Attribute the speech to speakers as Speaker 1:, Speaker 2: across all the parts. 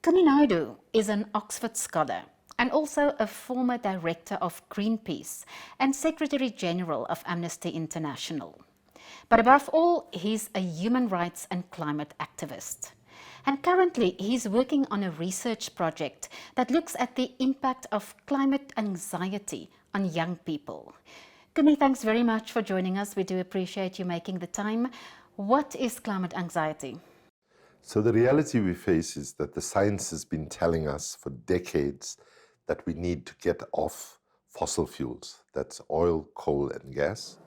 Speaker 1: Kumi Naidoo is an Oxford scholar and also a former director of Greenpeace and Secretary General of Amnesty International. But above all, he's a human rights and climate activist. And currently, he's working on a research project that looks at the impact of climate anxiety on young people. Kumi, thanks very much for joining us. We do appreciate you making the time. What is climate anxiety?
Speaker 2: So the reality we face is that the science has been telling us for decades that we need to get off fossil fuels. That's oil, coal, and gas,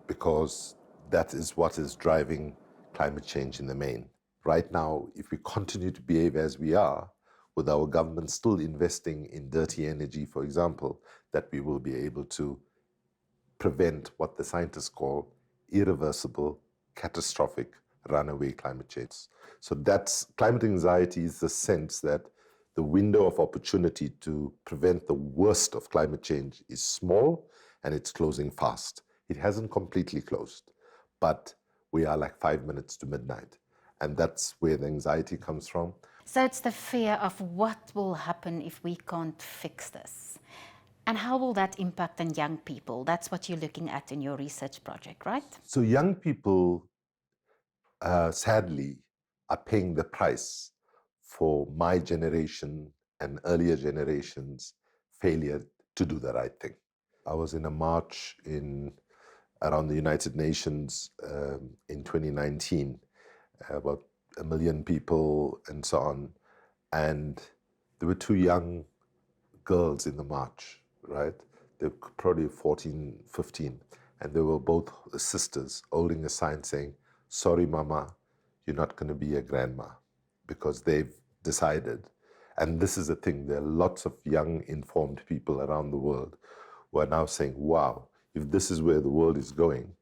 Speaker 2: because that is what is driving climate change in the main. Right now, if we continue to behave as we are, with our government still investing in dirty energy, for example, that we will be able to prevent what the scientists call irreversible, catastrophic, runaway climate change. So that's climate anxiety is the sense that the window of opportunity to prevent the worst of climate change is small and it's closing fast. It hasn't completely closed, but we are like 5 minutes to midnight. And that's where the anxiety comes from.
Speaker 1: So it's the fear of what will happen if we can't fix this. And how will that impact on young people? That's what you're looking at in your research project, right?
Speaker 2: So young people, sadly, are paying the price for my generation and earlier generations' failure to do the right thing. I was in a march around the United Nations in 2019, about 1 million people and so on. And there were 2 young girls in the march, right? They were probably 14, 15. And they were both sisters holding a sign saying, "Sorry, Mama, you're not going to be a grandma," because they've decided. And this is the thing, there are lots of young, informed people around the world who are now saying, wow, if this is where the world is going,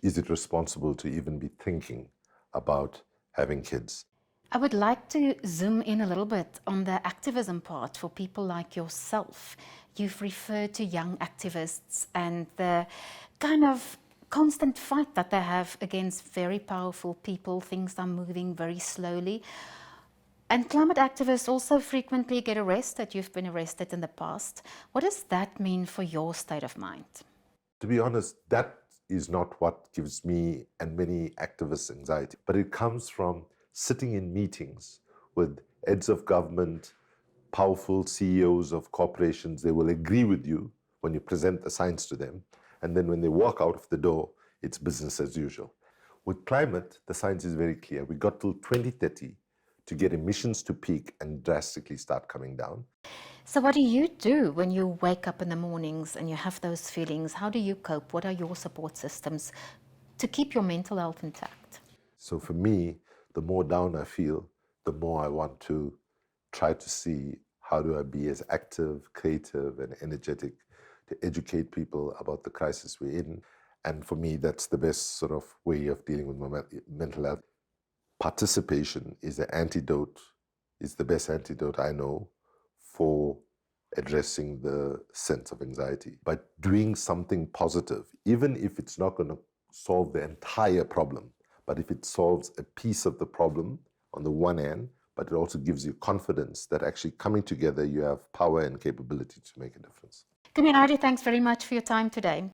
Speaker 2: is it responsible to even be thinking about having kids?
Speaker 1: I would like to zoom in a little bit on the activism part for people like yourself. You've referred to young activists and the kind of constant fight that they have against very powerful people. Things are moving very slowly. And climate activists also frequently get arrested. You've been arrested in the past. What does that mean for your state of mind?
Speaker 2: To be honest, that is not what gives me and many activists anxiety, but it comes from sitting in meetings with heads of government, powerful CEOs of corporations. They will agree with you when you present the science to them. And then when they walk out of the door, it's business as usual. With climate, the science is very clear. We got till 2030 to get emissions to peak and drastically start coming down.
Speaker 1: So what do you do when you wake up in the mornings and you have those feelings? How do you cope? What are your support systems to keep your mental health intact?
Speaker 2: So for me, the more down I feel, the more I want to try to see how do I be as active, creative, and energetic to educate people about the crisis we're in. And for me, that's the best sort of way of dealing with my mental health. Participation is the best antidote I know for addressing the sense of anxiety. By doing something positive, even if it's not going to solve the entire problem, but if it solves a piece of the problem on the one hand, but it also gives you confidence that actually coming together, you have power and capability to make a difference.
Speaker 1: Kumi Naidoo, thanks very much for your time today.